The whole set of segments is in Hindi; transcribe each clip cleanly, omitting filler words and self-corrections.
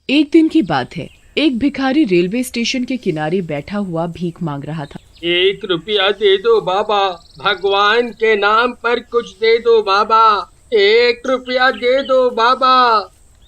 एक दिन की बात है। एक भिखारी रेलवे स्टेशन के किनारे बैठा हुआ भीख मांग रहा था। 1 रुपया दे दो बाबा, भगवान के नाम पर कुछ दे दो बाबा, 1 रुपया दे दो बाबा।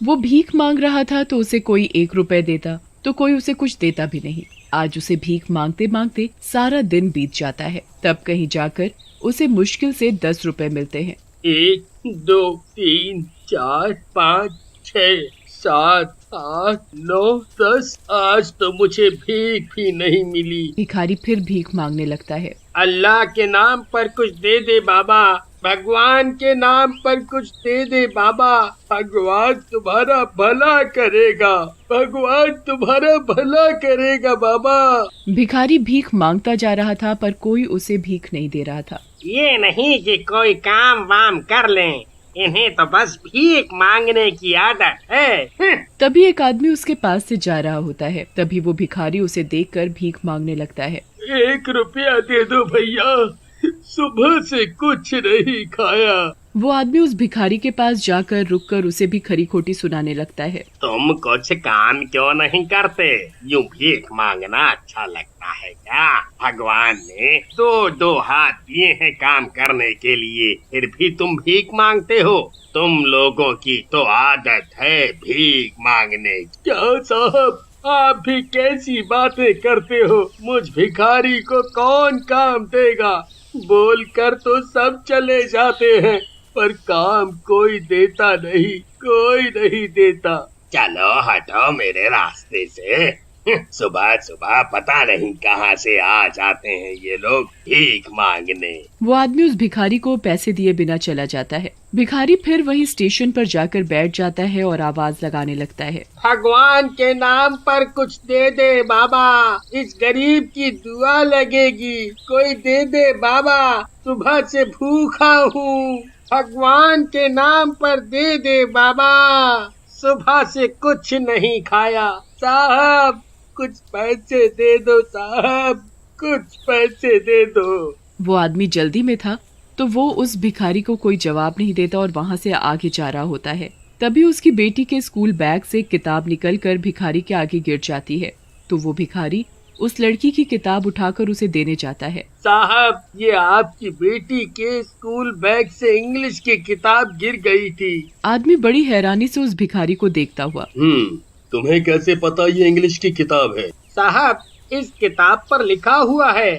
वो भीख मांग रहा था तो उसे कोई 1 रुपए देता तो कोई उसे कुछ देता भी नहीं। आज उसे भीख मांगते मांगते सारा दिन बीत जाता है। तब कहीं जाकर उसे मुश्किल से 10 रुपए मिलते हैं। 1, 2, 3, 4, 5, 6, 7, 8, 9, 10। आज तो मुझे भीख भी नहीं मिली। भिखारी फिर भीख मांगने लगता है। अल्लाह के नाम पर कुछ दे दे बाबा, भगवान के नाम पर कुछ दे दे बाबा, भगवान तुम्हारा भला करेगा, भगवान तुम्हारा भला करेगा बाबा। भिखारी भीख मांगता जा रहा था पर कोई उसे भीख नहीं दे रहा था। ये नहीं कि कोई काम वाम कर लें, इन्हें तो बस भीख मांगने की आदत है। तभी एक आदमी उसके पास से जा रहा होता है। तभी वो भिखारी उसे देखकर भीख मांगने लगता है। 1 रुपया दे दो भैया, सुबह से कुछ नहीं खाया। वो आदमी उस भिखारी के पास जाकर रुककर उसे भी खरी खोटी सुनाने लगता है। तुम कुछ काम क्यों नहीं करते? यूं भीख मांगना अच्छा लगता है क्या? भगवान ने 2-2 हाथ दिए हैं काम करने के लिए, फिर भी तुम भीख मांगते हो। तुम लोगों की तो आदत है भीख मांगने। क्या साहब, आप भी कैसी बातें करते हो? मुझ भिखारी को कौन काम देगा? बोलकर तो सब चले जाते हैं, पर काम कोई देता नहीं, कोई नहीं देता। चलो हटो मेरे रास्ते से। सुबह सुबह पता नहीं कहाँ से आ जाते हैं ये लोग भीख मांगने। वो आदमी उस भिखारी को पैसे दिए बिना चला जाता है। भिखारी फिर वही स्टेशन पर जाकर बैठ जाता है और आवाज लगाने लगता है। भगवान के नाम पर कुछ दे दे बाबा, इस गरीब की दुआ लगेगी, कोई दे दे बाबा, सुबह से भूखा हूँ, भगवान के नाम पर दे दे बाबा, सुबह से कुछ नहीं खाया। साहब कुछ पैसे दे दो साहब, कुछ पैसे दे दो। वो आदमी जल्दी में था तो वो उस भिखारी को कोई जवाब नहीं देता और वहाँ से आगे जा रहा होता है। तभी उसकी बेटी के स्कूल बैग से किताब निकलकर भिखारी के आगे गिर जाती है। तो वो भिखारी उस लड़की की किताब उठाकर उसे देने जाता है। साहब, ये आपकी बेटी के स्कूल बैग से इंग्लिश की किताब गिर गई थी। आदमी बड़ी हैरानी से उस भिखारी को देखता हुआ। तुम्हें कैसे पता ये इंग्लिश की किताब है? साहब, इस किताब पर लिखा हुआ है।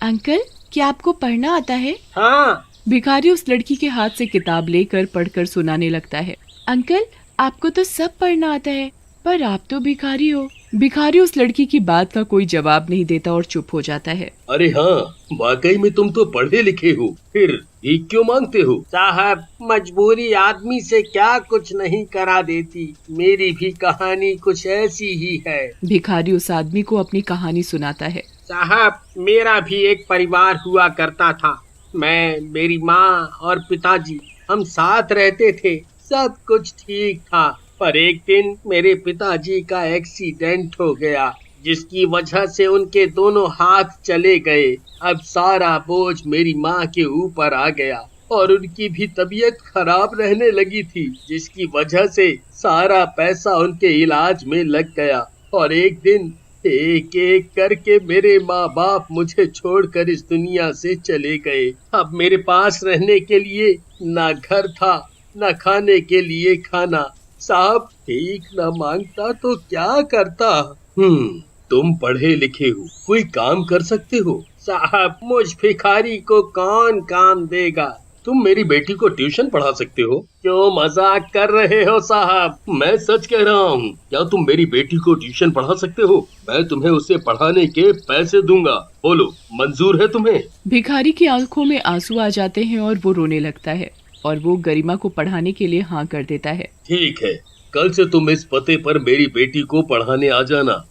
अंकल, क्या आपको पढ़ना आता है? हाँ। भिखारी उस लड़की के हाथ से किताब लेकर पढ़कर सुनाने लगता है। अंकल, आपको तो सब पढ़ना आता है, पर आप तो भिखारी हो। भिखारी उस लड़की की बात का कोई जवाब नहीं देता और चुप हो जाता है। अरे हाँ, वाकई में तुम तो पढ़े लिखे हो, फिर भीख क्यों मांगते हो? साहब, मजबूरी आदमी से क्या कुछ नहीं करा देती। मेरी भी कहानी कुछ ऐसी ही है। भिखारी उस आदमी को अपनी कहानी सुनाता है। साहब, मेरा भी एक परिवार हुआ करता था। मैं, मेरी माँ और पिताजी, हम साथ रहते थे। सब कुछ ठीक था, पर एक दिन मेरे पिताजी का एक्सीडेंट हो गया, जिसकी वजह से उनके दोनों हाथ चले गए। अब सारा बोझ मेरी माँ के ऊपर आ गया और उनकी भी तबीयत खराब रहने लगी थी, जिसकी वजह से सारा पैसा उनके इलाज में लग गया। और एक दिन एक एक करके मेरे माँ बाप मुझे छोड़कर इस दुनिया से चले गए। अब मेरे पास रहने के लिए ना घर था, ना खाने के लिए खाना। साहब, भीख न मांगता तो क्या करता? तुम पढ़े लिखे हो, कोई काम कर सकते हो। साहब, मुझ भिखारी को कौन काम देगा? तुम मेरी बेटी को ट्यूशन पढ़ा सकते हो। क्यों मजाक कर रहे हो साहब? मैं सच कह रहा हूँ। क्या तुम मेरी बेटी को ट्यूशन पढ़ा सकते हो? मैं तुम्हें उसे पढ़ाने के पैसे दूंगा। बोलो, मंजूर है तुम्हें? भिखारी की आंखों में आंसू आ जाते हैं और वो रोने लगता है और वो गरिमा को पढ़ाने के लिए हाँ कर देता है। ठीक है, कल से तुम इस पते पर मेरी बेटी को पढ़ाने आ जाना।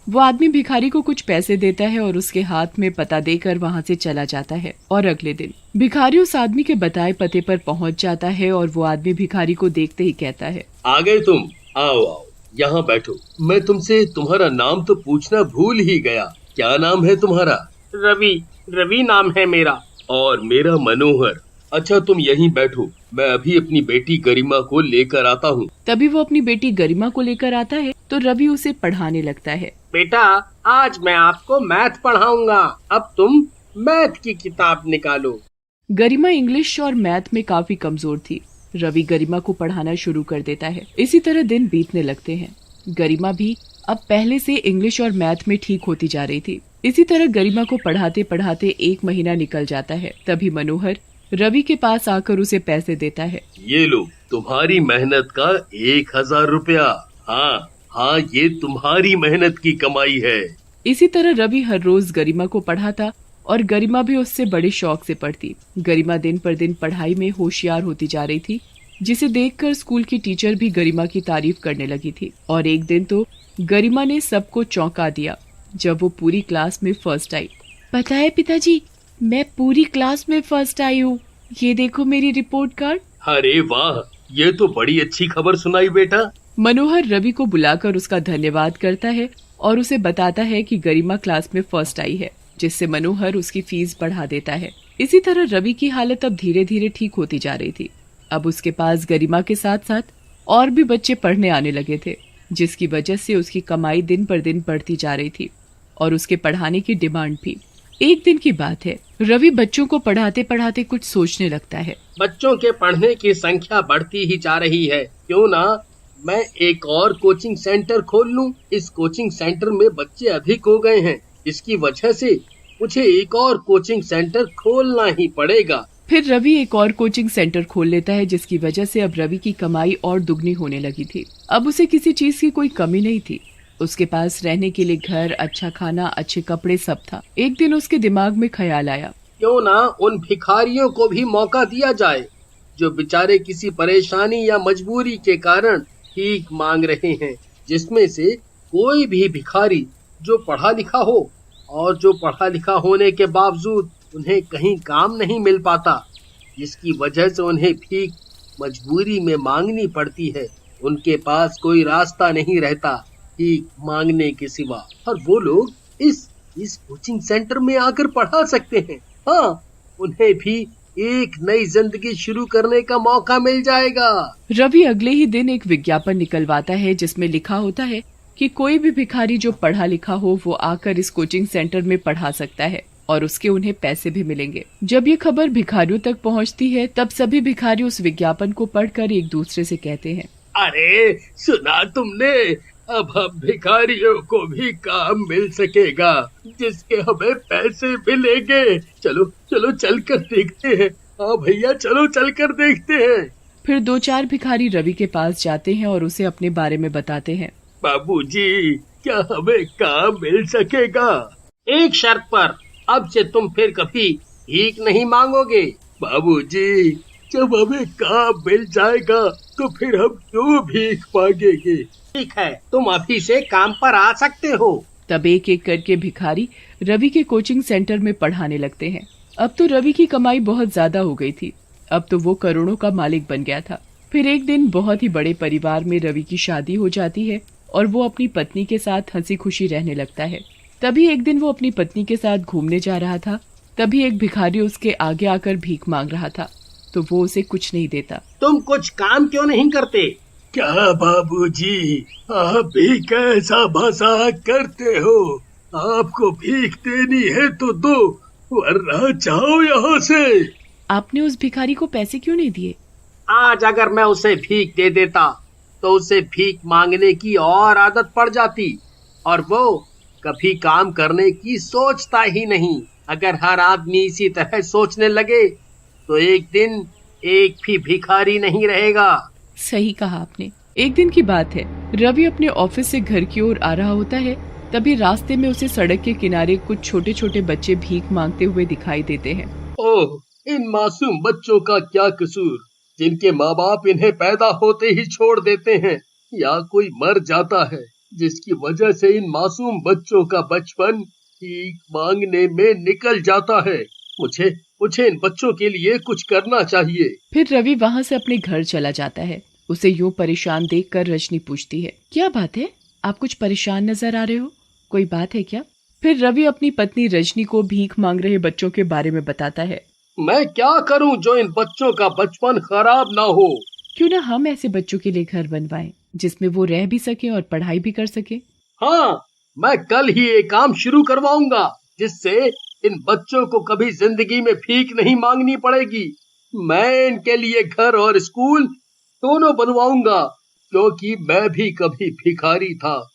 वो आदमी भिखारी को कुछ पैसे देता है और उसके हाथ में पता देकर वहाँ से चला जाता है। और अगले दिन भिखारी उस आदमी के बताए पते पर पहुँच जाता है और वो आदमी भिखारी को देखते ही कहता है, आ गए तुम? आओ आओ, यहाँ बैठो। मैं तुमसे तुम्हारा नाम तो पूछना भूल ही गया। क्या नाम है तुम्हारा? रवि। रवि नाम है मेरा। और मेरा मनोहर। अच्छा तुम यहीं बैठो, मैं अभी अपनी बेटी गरिमा को लेकर आता हूँ। तभी वो अपनी बेटी गरिमा को लेकर आता है तो रवि उसे पढ़ाने लगता है। बेटा, आज मैं आपको मैथ पढ़ाऊंगा। अब तुम मैथ की किताब निकालो। गरिमा इंग्लिश और मैथ में काफी कमजोर थी। रवि गरिमा को पढ़ाना शुरू कर देता है। इसी तरह दिन बीतने लगते हैं। गरिमा भी अब पहले से इंग्लिश और मैथ में ठीक होती जा रही थी। इसी तरह गरिमा को पढ़ाते पढ़ाते 1 महीना निकल जाता है। तभी मनोहर रवि के पास आकर उसे पैसे देता है। ये लो तुम्हारी मेहनत का 1000 रुपया। हाँ हाँ, ये तुम्हारी मेहनत की कमाई है। इसी तरह रवि हर रोज गरिमा को पढ़ाता और गरिमा भी उससे बड़े शौक से पढ़ती। गरिमा दिन पर दिन पढ़ाई में होशियार होती जा रही थी, जिसे देखकर स्कूल की टीचर भी गरिमा की तारीफ करने लगी थी। और एक दिन तो गरिमा ने सबको चौंका दिया जब वो पूरी क्लास में फर्स्ट आई। पता है पिताजी, मैं पूरी क्लास में फर्स्ट आई हूँ। ये देखो मेरी रिपोर्ट कार्ड। अरे वाह, ये तो बड़ी अच्छी खबर सुनाई बेटा। मनोहर रवि को बुलाकर उसका धन्यवाद करता है और उसे बताता है कि गरिमा क्लास में फर्स्ट आई है, जिससे मनोहर उसकी फीस बढ़ा देता है। इसी तरह रवि की हालत अब धीरे धीरे ठीक होती जा रही थी। अब उसके पास गरिमा के साथ साथ और भी बच्चे पढ़ने आने लगे थे, जिसकी वजह से उसकी कमाई दिन पर दिन बढ़ती जा रही थी और उसके पढ़ाने की डिमांड भी। एक दिन की बात है, रवि बच्चों को पढ़ाते पढ़ाते कुछ सोचने लगता है। बच्चों के पढ़ने की संख्या बढ़ती ही जा रही है, क्यों ना मैं एक और कोचिंग सेंटर खोल लूं। इस कोचिंग सेंटर में बच्चे अधिक हो गए हैं, इसकी वजह से मुझे एक और कोचिंग सेंटर खोलना ही पड़ेगा। फिर रवि एक और कोचिंग सेंटर खोल लेता है, जिसकी वजह से अब रवि की कमाई और दुगनी होने लगी थी। अब उसे किसी चीज की कोई कमी नहीं थी। उसके पास रहने के लिए घर, अच्छा खाना, अच्छे कपड़े सब था। एक दिन उसके दिमाग में ख्याल आया, क्यों ना उन भिखारियों को भी मौका दिया जाए जो बेचारे किसी परेशानी या मजबूरी के कारण भीख मांग रहे हैं। जिसमें से कोई भी भिखारी जो पढ़ा लिखा हो और जो पढ़ा लिखा होने के बावजूद उन्हें कहीं काम नहीं मिल पाता, जिसकी वजह से उन्हें भीख मजबूरी में मांगनी पड़ती है। उनके पास कोई रास्ता नहीं रहता भीख मांगने के सिवा, और वो लोग इस कोचिंग सेंटर में आकर पढ़ा सकते हैं। हाँ, उन्हें भी एक नई जिंदगी शुरू करने का मौका मिल जाएगा। रवि अगले ही दिन एक विज्ञापन निकलवाता है, जिसमें लिखा होता है कि कोई भी भिखारी जो पढ़ा लिखा हो वो आकर इस कोचिंग सेंटर में पढ़ा सकता है और उसके उन्हें पैसे भी मिलेंगे। जब ये खबर भिखारियों तक पहुंचती है, तब सभी भिखारी उस विज्ञापन को पढ़कर एक दूसरे से कहते हैं, अरे सुना तुमने, अब हम भिखारियों को भी काम मिल सकेगा, जिसके हमें पैसे मिलेंगे। चलो चलो चल कर देखते हैं। हाँ भैया, चलो चल कर देखते हैं। फिर 2-4 भिखारी रवि के पास जाते हैं और उसे अपने बारे में बताते हैं। बाबूजी, क्या हमें काम मिल सकेगा? एक शर्त पर, अब से तुम फिर कभी भीख नहीं मांगोगे। बाबूजी, जब हमें काम मिल जाएगा तो फिर हम क्यों भीख मांगेंगे? ठीक है, तुम अभी से काम पर आ सकते हो। तब एक एक करके भिखारी रवि के कोचिंग सेंटर में पढ़ाने लगते हैं। अब तो रवि की कमाई बहुत ज्यादा हो गई थी। अब तो वो करोड़ों का मालिक बन गया था। फिर एक दिन बहुत ही बड़े परिवार में रवि की शादी हो जाती है और वो अपनी पत्नी के साथ हंसी खुशी रहने लगता है। तभी एक दिन वो अपनी पत्नी के साथ घूमने जा रहा था। तभी एक भिखारी उसके आगे आकर भीख मांग रहा था, तो वो उसे कुछ नहीं देता। तुम कुछ काम क्यों नहीं करते? क्या बाबूजी, आप भी कैसा मजाक करते हो? आपको भीख देनी है तो दो, वरना जाओ यहाँ से। आपने उस भिखारी को पैसे क्यों नहीं दिए? आज अगर मैं उसे भीख दे देता तो उसे भीख मांगने की और आदत पड़ जाती और वो कभी काम करने की सोचता ही नहीं। अगर हर आदमी इसी तरह सोचने लगे तो एक दिन एक भी भिखारी नहीं रहेगा। सही कहा आपने। एक दिन की बात है, रवि अपने ऑफिस से घर की ओर आ रहा होता है। तभी रास्ते में उसे सड़क के किनारे कुछ छोटे छोटे बच्चे भीख मांगते हुए दिखाई देते हैं। ओह, इन मासूम बच्चों का क्या कसूर, जिनके माँ बाप इन्हें पैदा होते ही छोड़ देते हैं या कोई मर जाता है, जिसकी वजह से इन मासूम बच्चों का बचपन भीख मांगने में निकल जाता है। मुझे इन बच्चों के लिए कुछ करना चाहिए। फिर रवि वहाँ से अपने घर चला जाता है। उसे यूं परेशान देखकर रजनी पूछती है, क्या बात है, आप कुछ परेशान नजर आ रहे हो, कोई बात है क्या? फिर रवि अपनी पत्नी रजनी को भीख मांग रहे बच्चों के बारे में बताता है। मैं क्या करूं जो इन बच्चों का बचपन खराब ना हो। क्यों ना हम ऐसे बच्चों के लिए घर बनवाएं जिसमें वो रह भी सके और पढ़ाई भी कर सके। हाँ, मैं कल ही एक काम शुरू करवाऊंगा जिससे इन बच्चों को कभी जिंदगी में भीख नहीं मांगनी पड़ेगी। मैं इनके लिए घर और स्कूल दोनों बनवाऊंगा, क्योंकि मैं भी कभी भिखारी था।